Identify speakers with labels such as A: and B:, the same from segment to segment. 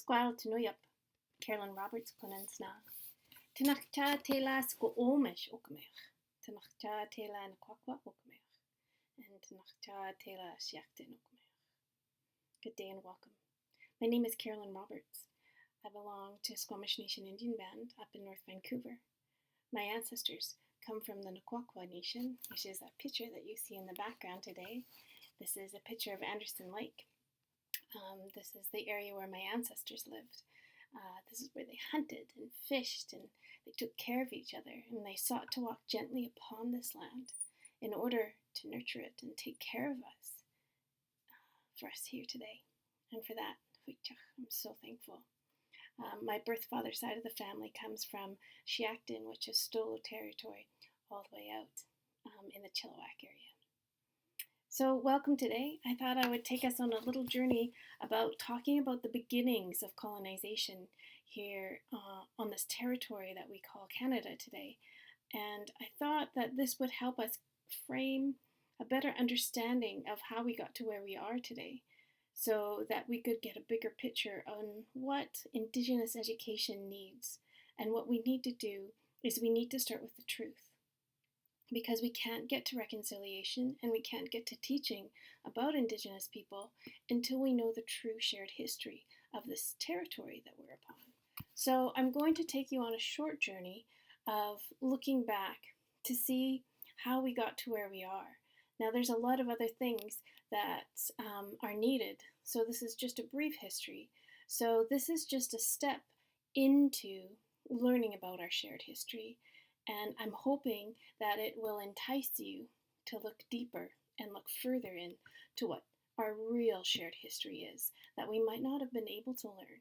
A: Squal Tunuyup, Carolyn Roberts Clonensna. Tanachcha tela sko omish okamech. Tanachcha tela nakwakwa okamech. And Tanachcha tela shiaktin okamech. Good day and welcome. My name is Carolyn Roberts. I belong to Squamish Nation Indian Band up in North Vancouver. My ancestors come from the Nakwakwa Nation, which is that picture that you see in the background today. This is a picture of Anderson Lake. This is the area where my ancestors lived. This is where they hunted and fished, and they took care of each other, and they sought to walk gently upon this land in order to nurture it and take care of us, for us here today. And for that, I'm so thankful. My birth father side of the family comes from Shiaktin, which is Stolo territory, all the way out in the Chilliwack area. So welcome today. I thought I would take us on a little journey about talking about the beginnings of colonization here on this territory that we call Canada today. And I thought that this would help us frame a better understanding of how we got to where we are today, so that we could get a bigger picture on what Indigenous education needs. And what we need to do is we need to start with the truth. Because we can't get to reconciliation and we can't get to teaching about Indigenous people until we know the true shared history of this territory that we're upon. So I'm going to take you on a short journey of looking back to see how we got to where we are. Now there's a lot of other things that are needed, so this is just a brief history. So this is just a step into learning about our shared history. And I'm hoping that it will entice you to look deeper and look further into what our real shared history is that we might not have been able to learn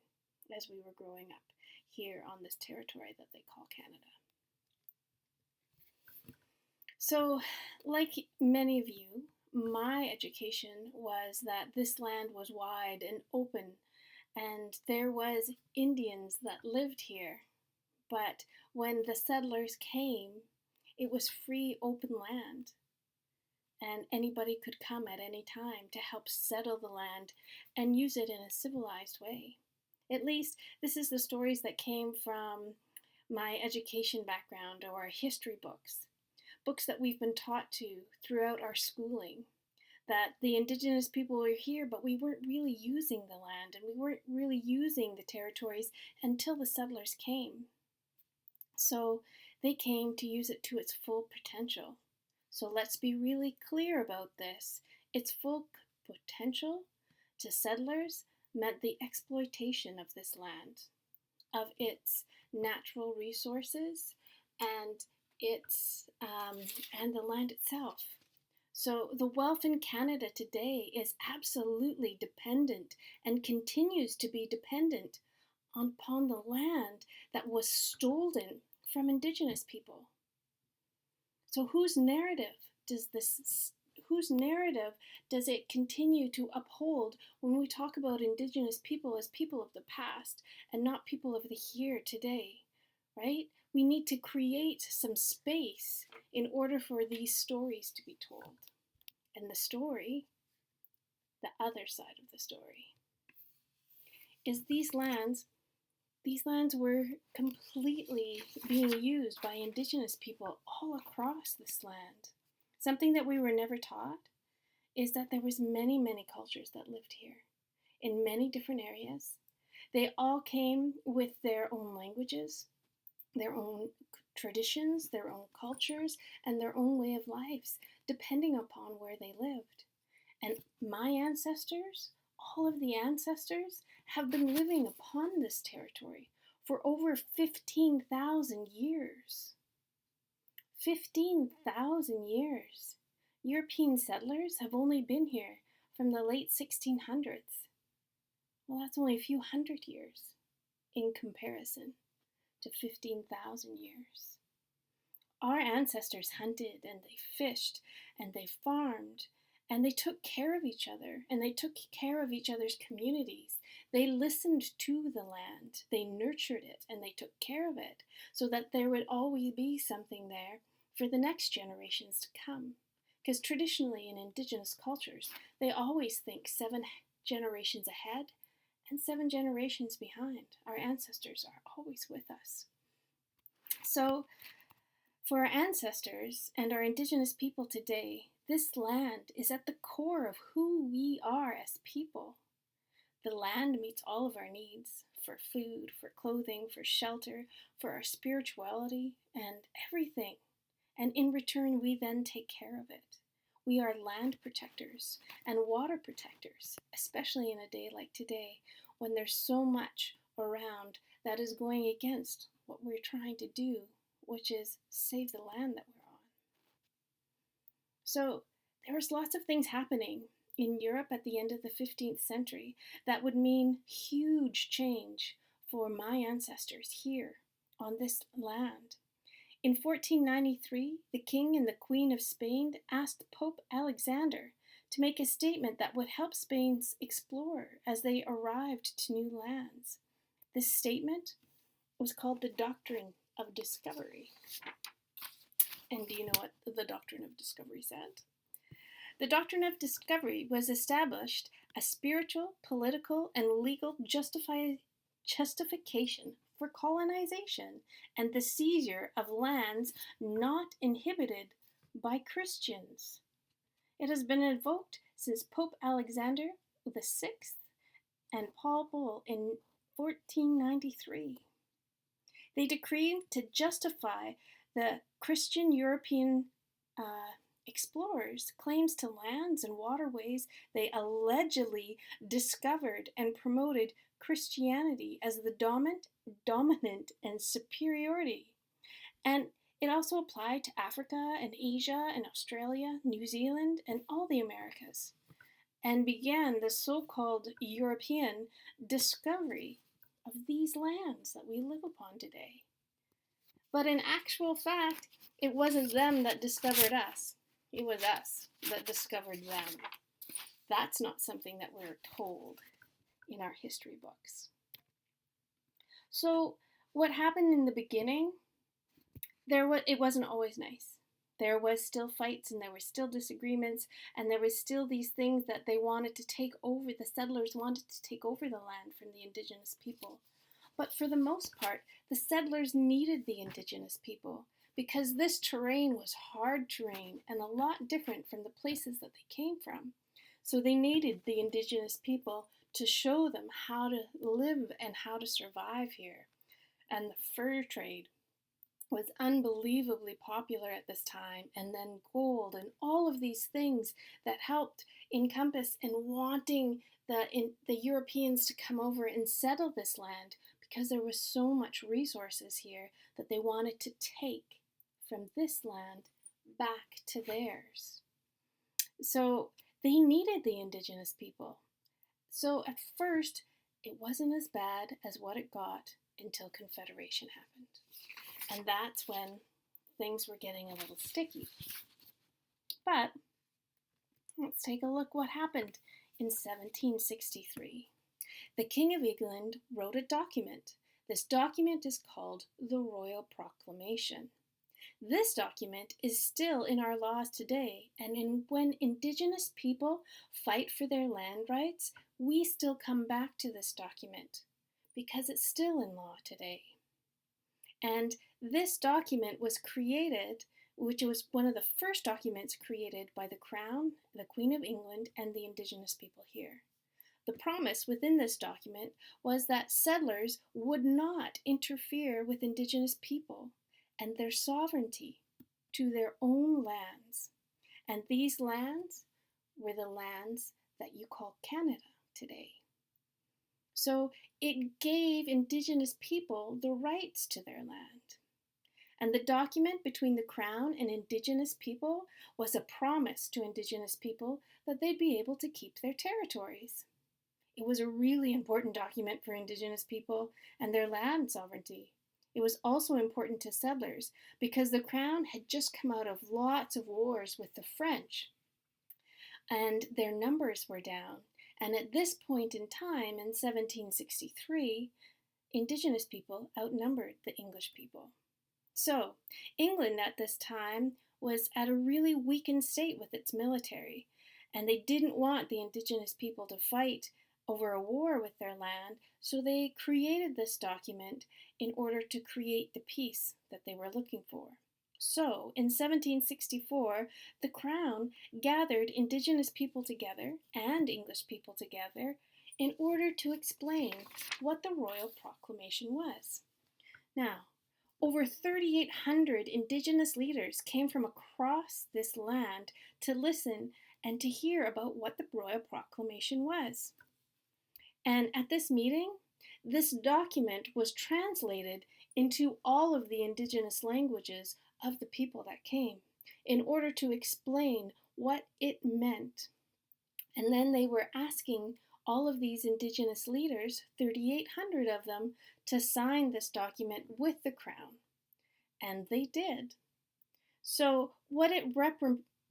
A: as we were growing up here on this territory that they call Canada. So, like many of you, my education was that this land was wide and open, and there was Indians that lived here. But when the settlers came, it was free, open land, and anybody could come at any time to help settle the land and use it in a civilized way. At least this is the stories that came from my education background or our history books that we've been taught to throughout our schooling, that the Indigenous people were here, but we weren't really using the land and we weren't really using the territories until the settlers came. So they came to use it to its full potential. So let's be really clear about this. Its full potential to settlers meant the exploitation of this land, of its natural resources and the land itself. So the wealth in Canada today is absolutely dependent and continues to be dependent upon the land that was stolen from Indigenous people. So whose narrative does it continue to uphold when we talk about Indigenous people as people of the past and not people of the here today, right? We need to create some space in order for these stories to be told. And the story, the other side of the story, is these lands were completely being used by Indigenous people all across this land. Something that we were never taught is that there was many, many cultures that lived here in many different areas. They all came with their own languages, their own traditions, their own cultures, and their own way of lives, depending upon where they lived. And my ancestors, all of the ancestors, have been living upon this territory for over 15,000 years. 15,000 years. European settlers have only been here from the late 1600s. Well, that's only a few hundred years in comparison to 15,000 years. Our ancestors hunted and they fished and they farmed and they took care of each other and they took care of each other's communities. They listened to the land, they nurtured it, and they took care of it so that there would always be something there for the next generations to come. Because traditionally in Indigenous cultures, they always think 7 generations ahead and 7 generations behind. Our ancestors are always with us. So, for our ancestors and our Indigenous people today, this land is at the core of who we are as people. The land meets all of our needs for food, for clothing, for shelter, for our spirituality, and everything. And in return, we then take care of it. We are land protectors and water protectors, especially in a day like today when there's so much around that is going against what we're trying to do, which is save the land that we're on. So there was lots of things happening in Europe at the end of the 15th century that would mean huge change for my ancestors here on this land. In 1493, the King and the Queen of Spain asked Pope Alexander to make a statement that would help Spain's explorer as they arrived to new lands. This statement was called the Doctrine of Discovery. And do you know what the Doctrine of Discovery said? The Doctrine of Discovery was established as spiritual, political, and legal justification for colonization and the seizure of lands not inhabited by Christians. It has been invoked since Pope Alexander VI and Paul Bull in 1493. They decreed to justify the Christian European explorers' claims to lands and waterways they allegedly discovered and promoted Christianity as the dominant and superiority. And it also applied to Africa and Asia and Australia, New Zealand, and all the Americas, and began the so-called European discovery of these lands that we live upon today. But in actual fact, it wasn't them that discovered us. It was us that discovered them. That's not something that we're told in our history books. So what happened in the beginning, it wasn't always nice. There was still fights and there were still disagreements and there was still these things that they wanted to take over, the settlers wanted to take over the land from the Indigenous people. But for the most part, the settlers needed the Indigenous people because this terrain was hard terrain and a lot different from the places that they came from. So they needed the Indigenous people to show them how to live and how to survive here. And the fur trade was unbelievably popular at this time, and then gold and all of these things that helped encompass in wanting the Europeans to come over and settle this land because there was so much resources here that they wanted to take from this land back to theirs. So they needed the Indigenous people. So at first, it wasn't as bad as what it got until Confederation happened. And that's when things were getting a little sticky. But let's take a look what happened in 1763. The King of England wrote a document. This document is called the Royal Proclamation. This document is still in our laws today, and when Indigenous people fight for their land rights, we still come back to this document because it's still in law today. And this document was created, which was one of the first documents created by the Crown, the Queen of England, and the Indigenous people here. The promise within this document was that settlers would not interfere with Indigenous people and their sovereignty to their own lands. And these lands were the lands that you call Canada today. So it gave Indigenous people the rights to their land. And the document between the Crown and Indigenous people was a promise to Indigenous people that they'd be able to keep their territories. It was a really important document for Indigenous people and their land sovereignty. It was also important to settlers because the Crown had just come out of lots of wars with the French and their numbers were down. And at this point in time, in 1763, Indigenous people outnumbered the English people. So, England at this time was at a really weakened state with its military, and they didn't want the Indigenous people to fight over a war with their land, so they created this document in order to create the peace that they were looking for. So, in 1764, the Crown gathered Indigenous people together and English people together in order to explain what the Royal Proclamation was. Now, over 3,800 Indigenous leaders came from across this land to listen and to hear about what the Royal Proclamation was. And at this meeting, this document was translated into all of the Indigenous languages of the people that came in order to explain what it meant. And then they were asking all of these Indigenous leaders, 3,800 of them, to sign this document with the Crown. And they did. So what it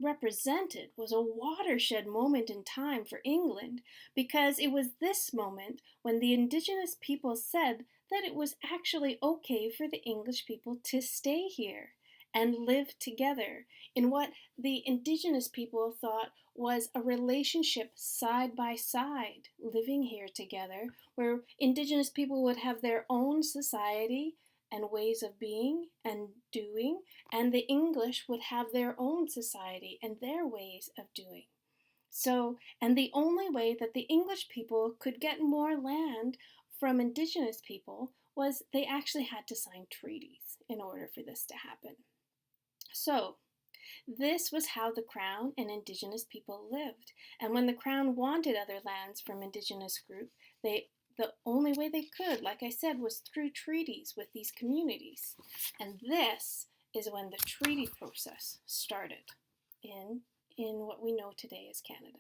A: represented was a watershed moment in time for England, because it was this moment when the Indigenous people said that it was actually okay for the English people to stay here and live together in what the Indigenous people thought was a relationship side by side, living here together, where Indigenous people would have their own society and ways of being and doing, and the English would have their own society and their ways of doing. So, and the only way that the English people could get more land from Indigenous people was they actually had to sign treaties in order for this to happen. So, this was how the Crown and Indigenous people lived. And when the Crown wanted other lands from Indigenous group, the only way they could, like I said, was through treaties with these communities. And this is when the treaty process started in what we know today as Canada.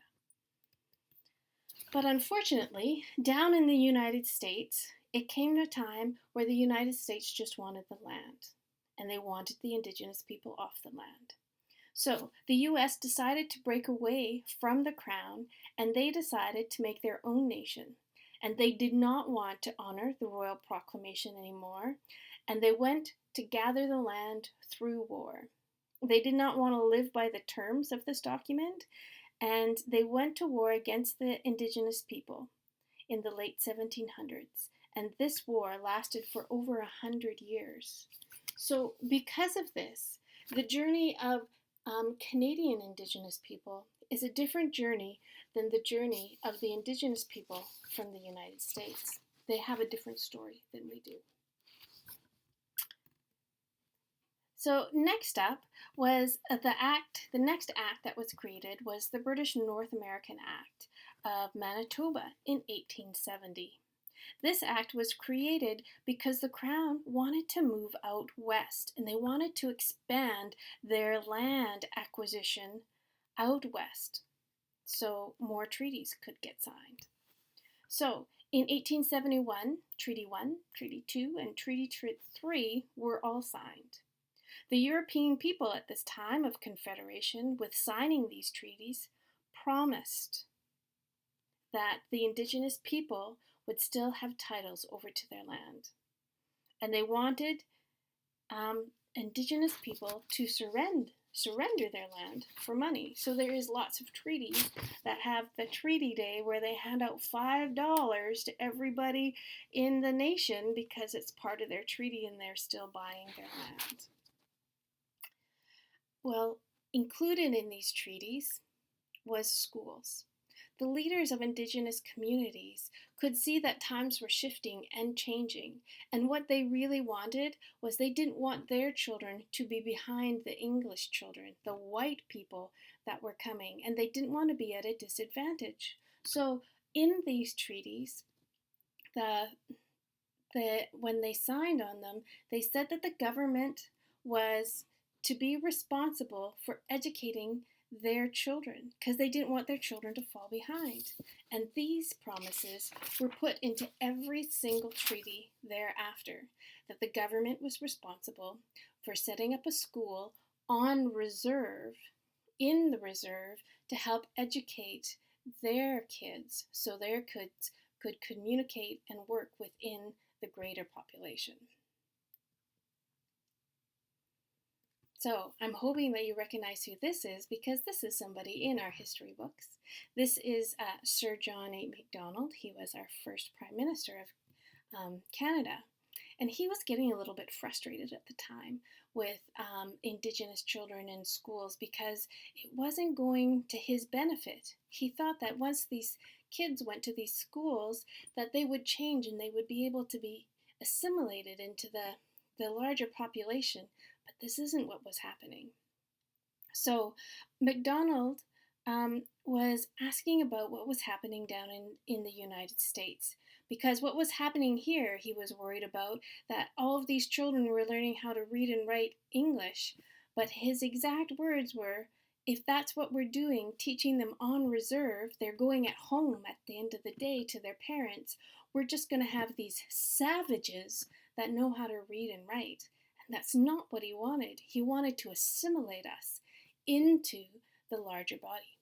A: But unfortunately, down in the United States, it came to a time where the United States just wanted the land, and they wanted the Indigenous people off the land. So the US decided to break away from the Crown, and they decided to make their own nation. And they did not want to honor the Royal Proclamation anymore, and they went to gather the land through war. They did not want to live by the terms of this document, and they went to war against the Indigenous people in the late 1700s. And this war lasted for over 100 years. So because of this, the journey of Canadian Indigenous people is a different journey than the journey of the Indigenous people from the United States. They have a different story than we do. So next up was the next act that was created was the British North American Act of Manitoba in 1870. This act was created because the Crown wanted to move out west, and they wanted to expand their land acquisition out west so more treaties could get signed. So in 1871, Treaty 1, Treaty 2, and Treaty 3 were all signed. The European people at this time of Confederation, with signing these treaties, promised that the Indigenous people would still have titles over to their land. And they wanted Indigenous people to surrender their land for money. So there is lots of treaties that have the treaty day where they hand out $5 to everybody in the nation because it's part of their treaty and they're still buying their land. Well, included in these treaties was schools. The leaders of Indigenous communities could see that times were shifting and changing, and what they really wanted was they didn't want their children to be behind the English children, the white people that were coming, and they didn't want to be at a disadvantage. So in these treaties, when they signed on them, they said that the government was to be responsible for educating their children because they didn't want their children to fall behind. And these promises were put into every single treaty thereafter, that the government was responsible for setting up a school on reserve, in the reserve, to help educate their kids so their kids could communicate and work within the greater population. So I'm hoping that you recognize who this is, because this is somebody in our history books. This is Sir John A. Macdonald. He was our first Prime Minister of Canada. And he was getting a little bit frustrated at the time with Indigenous children in schools because it wasn't going to his benefit. He thought that once these kids went to these schools, that they would change and they would be able to be assimilated into the larger population. But this isn't what was happening. So Macdonald was asking about what was happening down in the United States. Because what was happening here, he was worried about that all of these children were learning how to read and write English. But his exact words were, if that's what we're doing, teaching them on reserve, they're going at home at the end of the day to their parents, we're just going to have these savages that know how to read and write. And that's not what he wanted. He wanted to assimilate us into the larger body.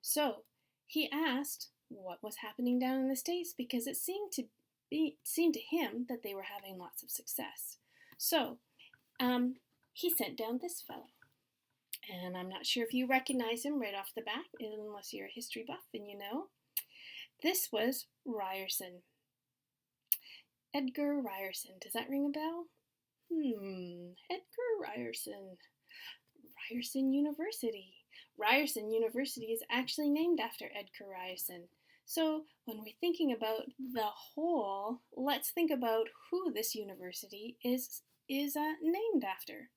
A: So he asked what was happening down in the States, because it seemed to him that they were having lots of success. So he sent down this fellow. And I'm not sure if you recognize him right off the bat, unless you're a history buff and you know. This was Ryerson. Edgar Ryerson. Does that ring a bell? Edgar Ryerson. Ryerson University. Ryerson University is actually named after Edgar Ryerson. So when we're thinking about the whole, let's think about who this university is named after.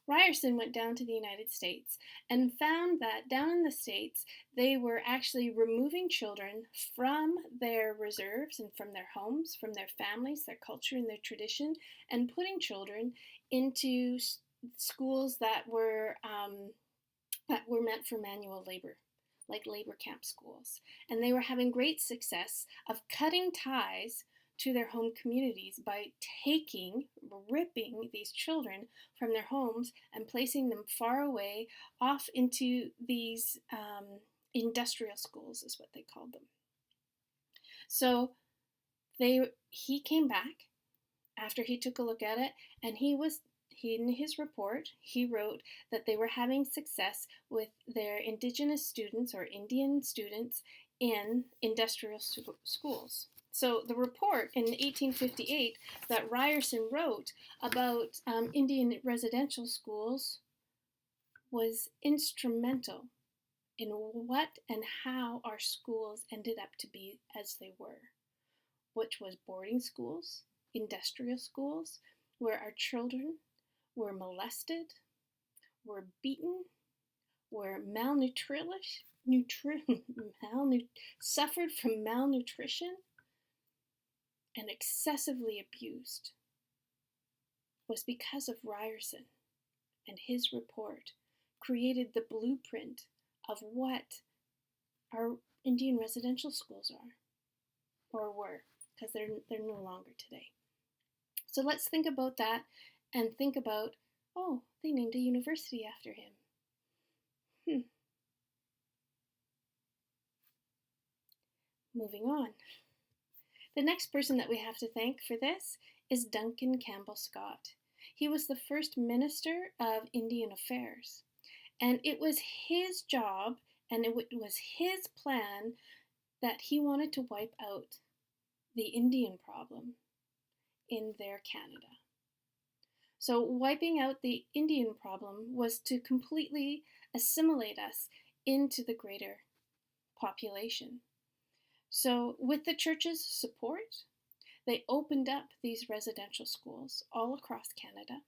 A: Ryerson went down to the United States and found that down in the States, they were actually removing children from their reserves and from their homes, from their families, their culture, and their tradition, and putting children into schools that were meant for manual labor, like labor camp schools. And they were having great success of cutting ties to their home communities by ripping these children from their homes and placing them far away off into these industrial schools, is what they called them. So he came back after he took a look at it, and in his report, he wrote that they were having success with their Indigenous students or Indian students in industrial schools. So the report in 1858 that Ryerson wrote about Indian residential schools was instrumental in what and how our schools ended up to be as they were, which was boarding schools, industrial schools, where our children were molested, were beaten, were suffered from malnutrition, and excessively abused, was because of Ryerson and his report created the blueprint of what our Indian residential schools are, or were, because they're no longer today. So let's think about that and think about, they named a university after him. Moving on. The next person that we have to thank for this is Duncan Campbell Scott. He was the first Minister of Indian Affairs, and it was his job and it was his plan that he wanted to wipe out the Indian problem in their Canada. So wiping out the Indian problem was to completely assimilate us into the greater population. So with the church's support, they opened up these residential schools all across Canada,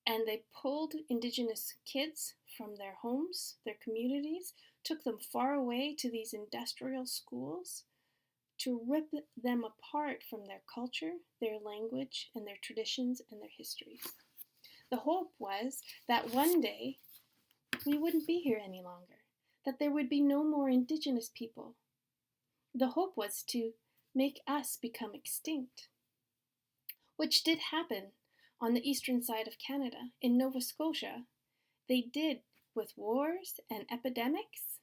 A: and they pulled Indigenous kids from their homes, their communities, took them far away to these industrial schools to rip them apart from their culture, their language, and their traditions and their histories. The hope was that one day we wouldn't be here any longer, that there would be no more Indigenous people. The hope was to make us become extinct, which did happen on the eastern side of Canada. In Nova Scotia, they did, with wars and epidemics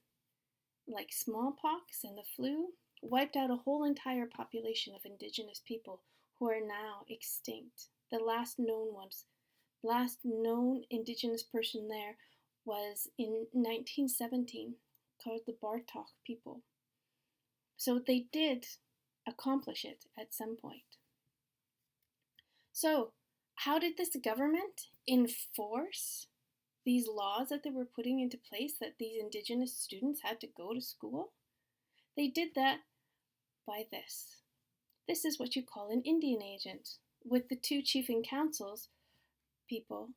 A: like smallpox and the flu, wiped out a whole entire population of Indigenous people who are now extinct. The last known ones Last known Indigenous person there was in 1917, called the Bartok people. So they did accomplish it at some point. So how did this government enforce these laws that they were putting into place that these Indigenous students had to go to school? They did that by this. This is what you call an Indian agent, with the two chief and councils people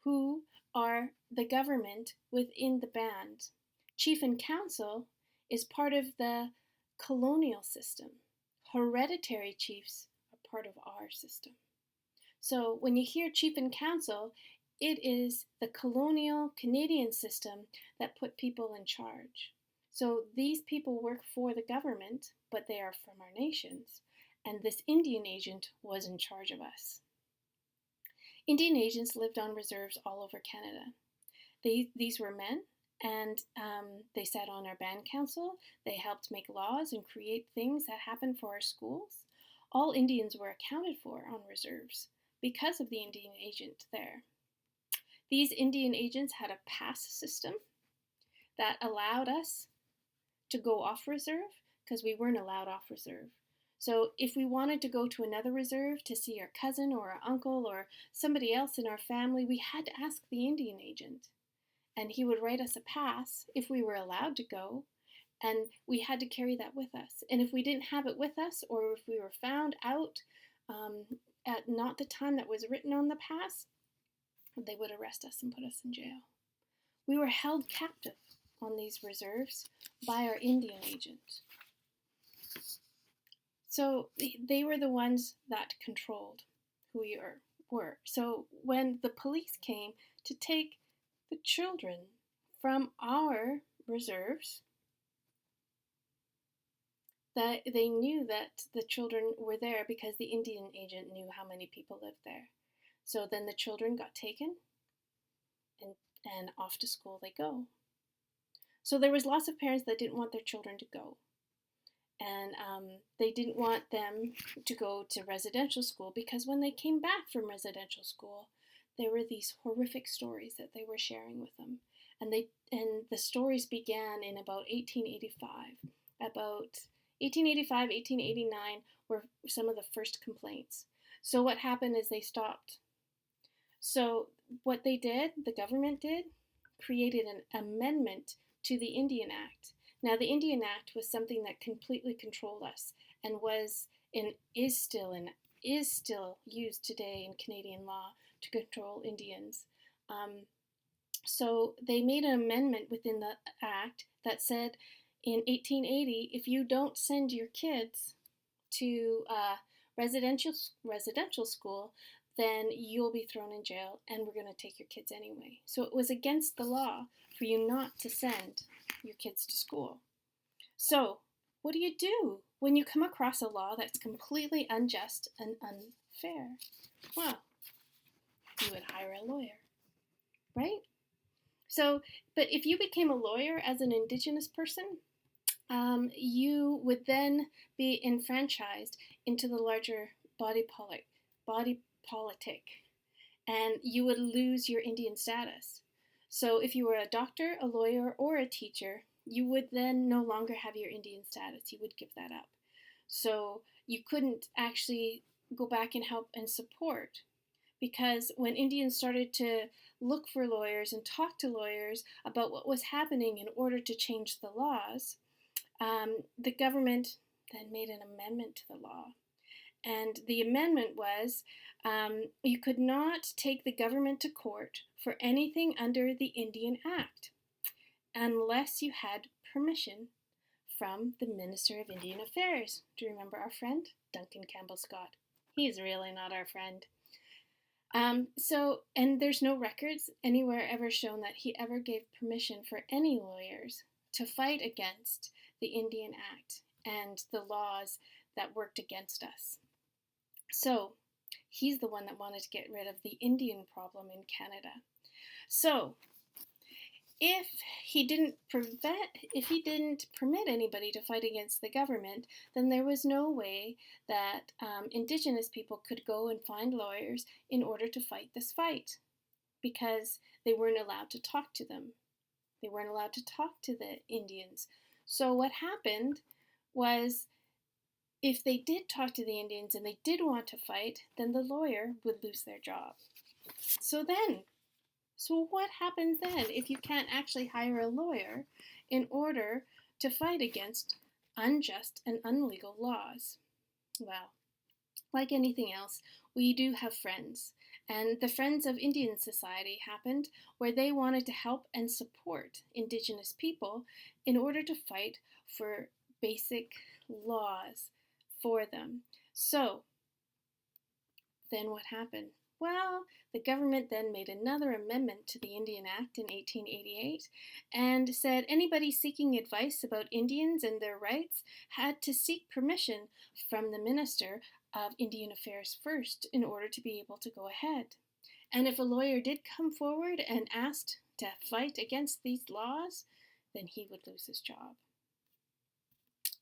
A: who are the government within the band. Chief and council is part of the colonial system. Hereditary chiefs are part of our system. So when you hear chief and council, it is the colonial Canadian system that put people in charge. So these people work for the government, but they are from our nations, and this Indian agent was in charge of us. Indian agents lived on reserves all over Canada. These were men, and they sat on our band council. They helped make laws and create things that happened for our schools. All Indians were accounted for on reserves because of the Indian agent there. These Indian agents had a pass system that allowed us to go off reserve because we weren't allowed off reserve. So if we wanted to go to another reserve to see our cousin or our uncle or somebody else in our family, we had to ask the Indian agent. And he would write us a pass if we were allowed to go, and we had to carry that with us. And if we didn't have it with us, or if we were found out at not the time that was written on the pass, they would arrest us and put us in jail. We were held captive on these reserves by our Indian agent. So they were the ones that controlled who we were. So when the police came to take the children from our reserves, that they knew that the children were there because the Indian agent knew how many people lived there. So then the children got taken and off to school they go. So there was lots of parents that didn't want their children to go. And they didn't want them to go to residential school because when they came back from residential school, there were these horrific stories that they were sharing with them. And the stories began in about 1885. About 1885, 1889 were some of the first complaints. So what happened is they stopped. So what they did, the government did, created an amendment to the Indian Act. Now, the Indian Act was something that completely controlled us and was and is still used today in Canadian law to control Indians. So they made an amendment within the Act that said in 1880, if you don't send your kids to residential school, then you'll be thrown in jail and we're going to take your kids anyway. So it was against the law for you not to send your kids to school. So what do you do when you come across a law that's completely unjust and unfair? Well, you would hire a lawyer, right? So, but if you became a lawyer as an Indigenous person, you would then be enfranchised into the larger body politic, and you would lose your Indian status. So if you were a doctor, a lawyer, or a teacher, you would then no longer have your Indian status. You would give that up. So you couldn't actually go back and help and support, because when Indians started to look for lawyers and talk to lawyers about what was happening in order to change the laws, the government then made an amendment to the law. And the amendment was you could not take the government to court for anything under the Indian Act unless you had permission from the Minister of Indian Affairs. Do you remember our friend, Duncan Campbell Scott? He's really not our friend. And there's no records anywhere ever shown that he ever gave permission for any lawyers to fight against the Indian Act and the laws that worked against us. So he's the one that wanted to get rid of the Indian problem in Canada. So if he didn't permit anybody to fight against the government, then there was no way that Indigenous people could go and find lawyers in order to fight this fight, because they weren't allowed to talk to them. They weren't allowed to talk to the Indians. So what happened was, if they did talk to the Indians and they did want to fight, then the lawyer would lose their job. So what happens then if you can't actually hire a lawyer in order to fight against unjust and illegal laws? Well, like anything else, we do have friends. And the Friends of Indian Society happened, where they wanted to help and support Indigenous people in order to fight for basic laws for them. So then what happened? Well, the government then made another amendment to the Indian Act in 1888 and said anybody seeking advice about Indians and their rights had to seek permission from the Minister of Indian Affairs first in order to be able to go ahead. And if a lawyer did come forward and asked to fight against these laws, then he would lose his job.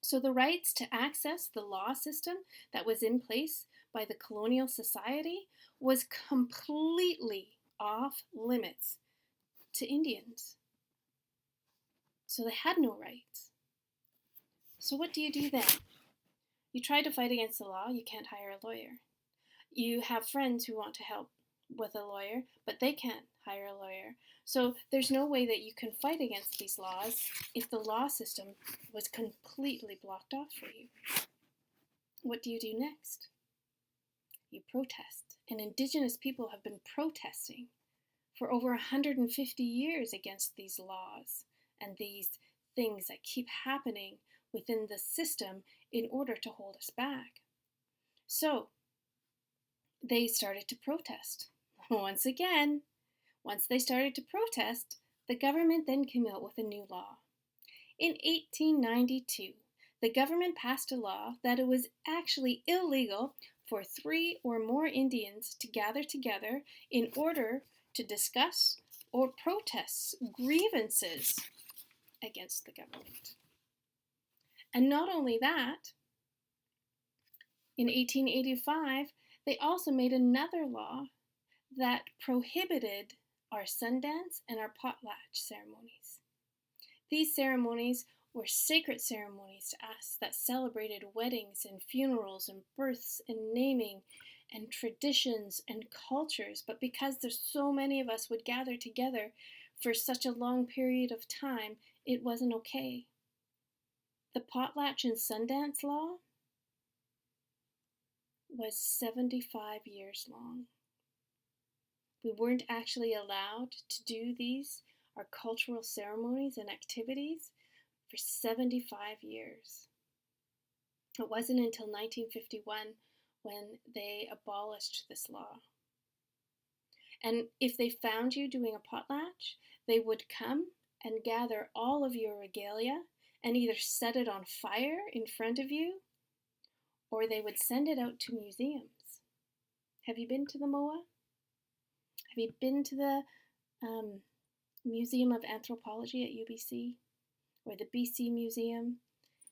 A: So the rights to access the law system that was in place by the colonial society was completely off limits to Indians. So they had no rights. So what do you do then? You try to fight against the law, you can't hire a lawyer. You have friends who want to help with a lawyer, but they can't hire a lawyer. So there's no way that you can fight against these laws if the law system was completely blocked off for you. What do you do next? You protest. And Indigenous people have been protesting for over 150 years against these laws and these things that keep happening within the system in order to hold us back. So they started to protest. Once again, once they started to protest, the government then came out with a new law. In 1892, the government passed a law that it was actually illegal for 3 or more Indians to gather together in order to discuss or protest grievances against the government. And not only that, in 1885, they also made another law that prohibited our Sundance and our potlatch ceremonies. These ceremonies were sacred ceremonies to us that celebrated weddings and funerals and births and naming and traditions and cultures, but because there's so many of us would gather together for such a long period of time, it wasn't okay. The potlatch and Sundance law was 75 years long. We weren't actually allowed to do these, our cultural ceremonies and activities, for 75 years. It wasn't until 1951 when they abolished this law. And if they found you doing a potlatch, they would come and gather all of your regalia and either set it on fire in front of you, or they would send it out to museums. Have you been to the MOA? Have you been to the Museum of Anthropology at UBC? Or the BC Museum?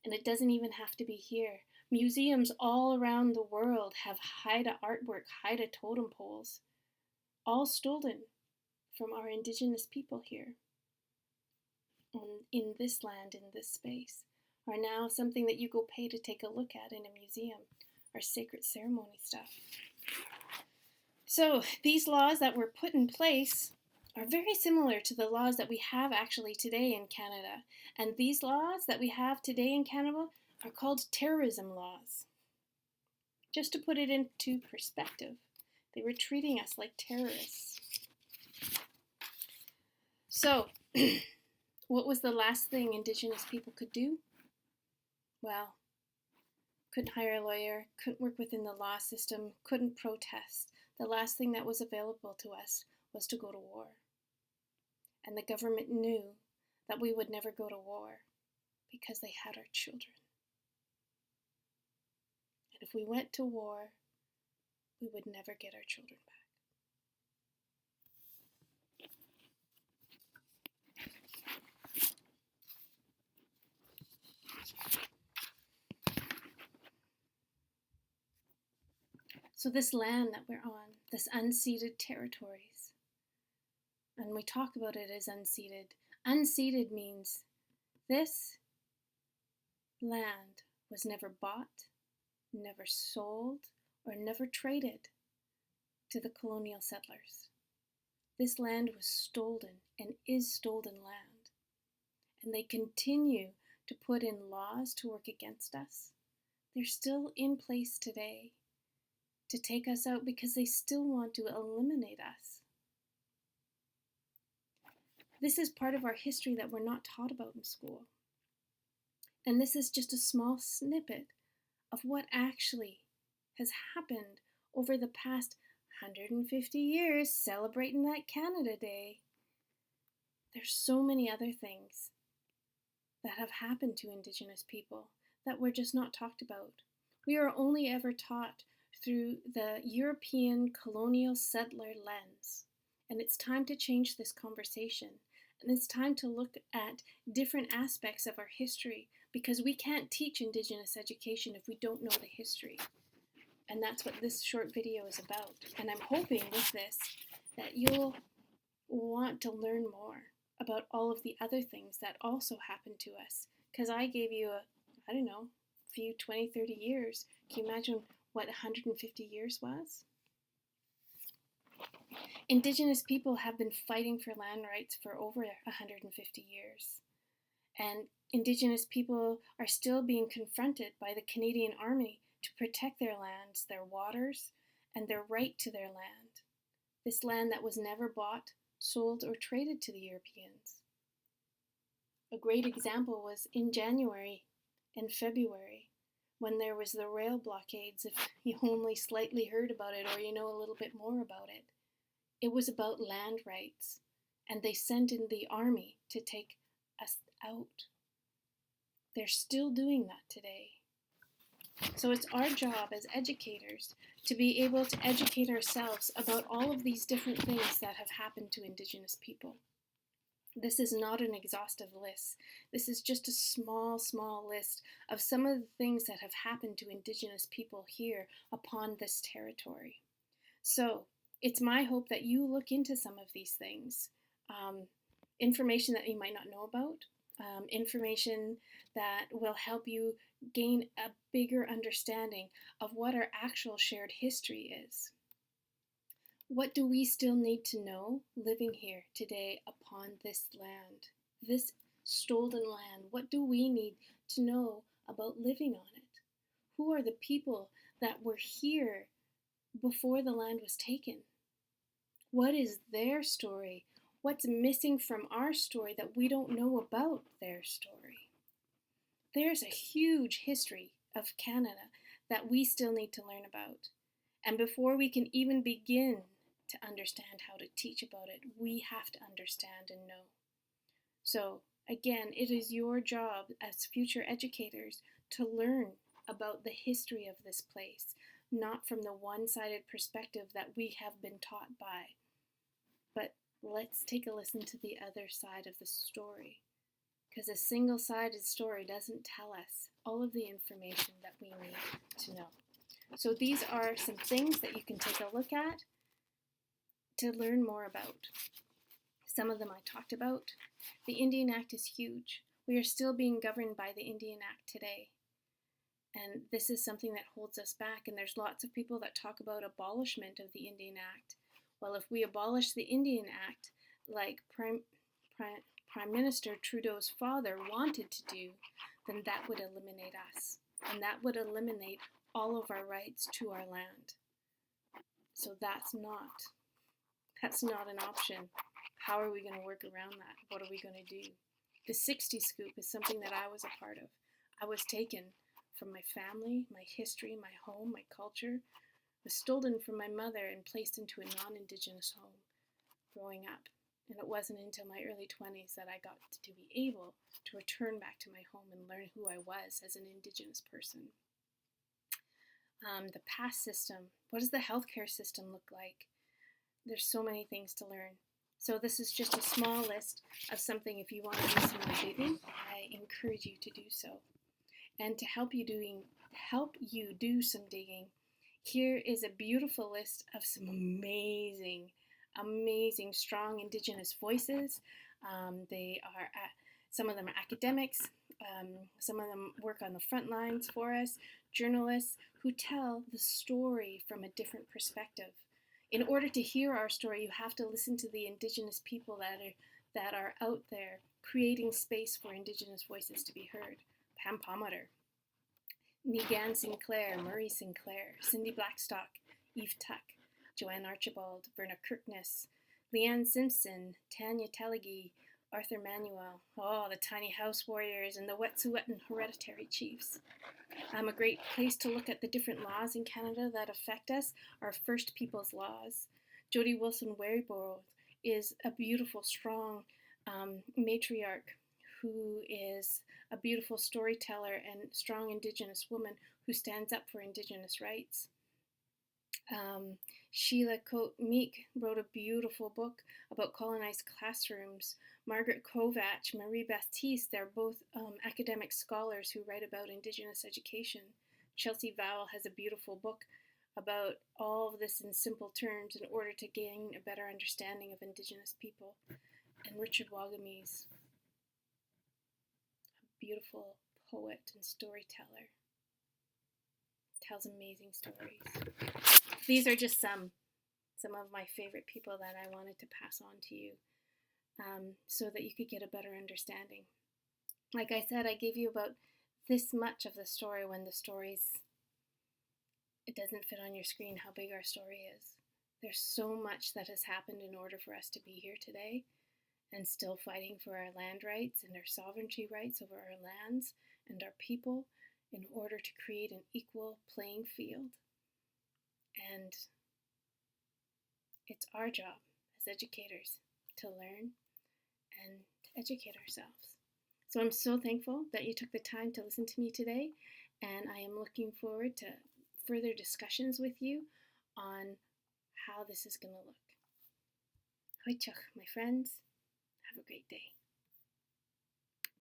A: And it doesn't even have to be here. Museums all around the world have Haida artwork, Haida totem poles, all stolen from our Indigenous people here. In this land, in this space, are now something that you go pay to take a look at in a museum, our sacred ceremony stuff. So these laws that were put in place are very similar to the laws that we have actually today in Canada. And these laws that we have today in Canada are called terrorism laws. Just to put it into perspective, they were treating us like terrorists. So, what was the last thing Indigenous people could do? Well, couldn't hire a lawyer, couldn't work within the law system, couldn't protest. The last thing that was available to us was to go to war. And the government knew that we would never go to war because they had our children. And if we went to war, we would never get our children back. So this land that we're on, this unceded territories, and we talk about it as unceded. Unceded means this land was never bought, never sold, or never traded to the colonial settlers. This land was stolen and is stolen land. And they continue to put in laws to work against us. They're still in place today to take us out because they still want to eliminate us. This is part of our history that we're not taught about in school. And this is just a small snippet of what actually has happened over the past 150 years, celebrating that Canada Day. There's so many other things that have happened to Indigenous people that we're just not talked about. We are only ever taught through the European colonial settler lens. And it's time to change this conversation. And it's time to look at different aspects of our history, because we can't teach Indigenous education if we don't know the history. And that's what this short video is about. And I'm hoping with this that you'll want to learn more about all of the other things that also happened to us. Because I gave you a few 20, 30 years. Can you imagine what 150 years was? Indigenous people have been fighting for land rights for over 150 years. And Indigenous people are still being confronted by the Canadian Army to protect their lands, their waters, and their right to their land. This land that was never bought, sold, or traded to the Europeans. A great example was in January and February, when there was the rail blockades. If you only slightly heard about it or you know a little bit more about it, it was about land rights, and they sent in the army to take us out. They're still doing that today. So it's our job as educators to be able to educate ourselves about all of these different things that have happened to Indigenous people. This is not an exhaustive list. This is just a small list of some of the things that have happened to Indigenous people here upon this territory. So it's my hope that you look into some of these things. Information that you might not know about, information that will help you gain a bigger understanding of what our actual shared history is. What do we still need to know living here today upon this land, this stolen land? What do we need to know about living on it? Who are the people that were here before the land was taken? What is their story? What's missing from our story that we don't know about their story? There's a huge history of Canada that we still need to learn about. And before we can even begin to understand how to teach about it, we have to understand and know. So again, it is your job as future educators to learn about the history of this place, not from the one-sided perspective that we have been taught by. But let's take a listen to the other side of the story, because a single-sided story doesn't tell us all of the information that we need to know. So these are some things that you can take a look at to learn more about. Some of them I talked about. The Indian Act is huge. We are still being governed by the Indian Act today. And this is something that holds us back. And there's lots of people that talk about abolishment of the Indian Act. Well, if we abolish the Indian Act, like Prime Minister Trudeau's father wanted to do, then that would eliminate us. And that would eliminate all of our rights to our land. So that's not an option. How are we going to work around that? What are we going to do? The 60 scoop is something that I was a part of. I was taken from my family, my history, my home, my culture, was stolen from my mother and placed into a non-Indigenous home growing up. And it wasn't until my early 20s that I got to be able to return back to my home and learn who I was as an Indigenous person. The PASS system. What does the healthcare system look like? There's so many things to learn. So this is just a small list of something. If you want to do some more digging, I encourage you to do so. And to help you do some digging, here is a beautiful list of some amazing, strong Indigenous voices. Some of them are academics. Some of them work on the front lines for us, journalists who tell the story from a different perspective. In order to hear our story, you have to listen to the Indigenous people that are out there creating space for Indigenous voices to be heard. Pam Palmater, Negan Sinclair, Murray Sinclair, Cindy Blackstock, Eve Tuck, Joanne Archibald, Verna Kirkness, Leanne Simpson, Tanya Teleghi, Arthur Manuel, the tiny house warriors and the Wet'suwet'en hereditary chiefs. A great place to look at the different laws in Canada that affect us are First Peoples laws. Jody Wilson-Weriborough is a beautiful, strong matriarch who is a beautiful storyteller and strong Indigenous woman who stands up for Indigenous rights. Sheila Coate Meek wrote a beautiful book about colonized classrooms. Margaret Kovach, Marie Baptiste, they're both academic scholars who write about Indigenous education. Chelsea Vowell has a beautiful book about all of this in simple terms in order to gain a better understanding of Indigenous people. And Richard Wagamese, a beautiful poet and storyteller, tells amazing stories. These are just some of my favorite people that I wanted to pass on to you so that you could get a better understanding. Like I said, I gave you about this much of the story when it doesn't fit on your screen how big our story is. There's so much that has happened in order for us to be here today and still fighting for our land rights and our sovereignty rights over our lands and our people in order to create an equal playing field. And it's our job as educators to learn and to educate ourselves. So I'm so thankful that you took the time to listen to me today, and I am looking forward to further discussions with you on how this is going to look. Hoichach, my friends. Have a great day.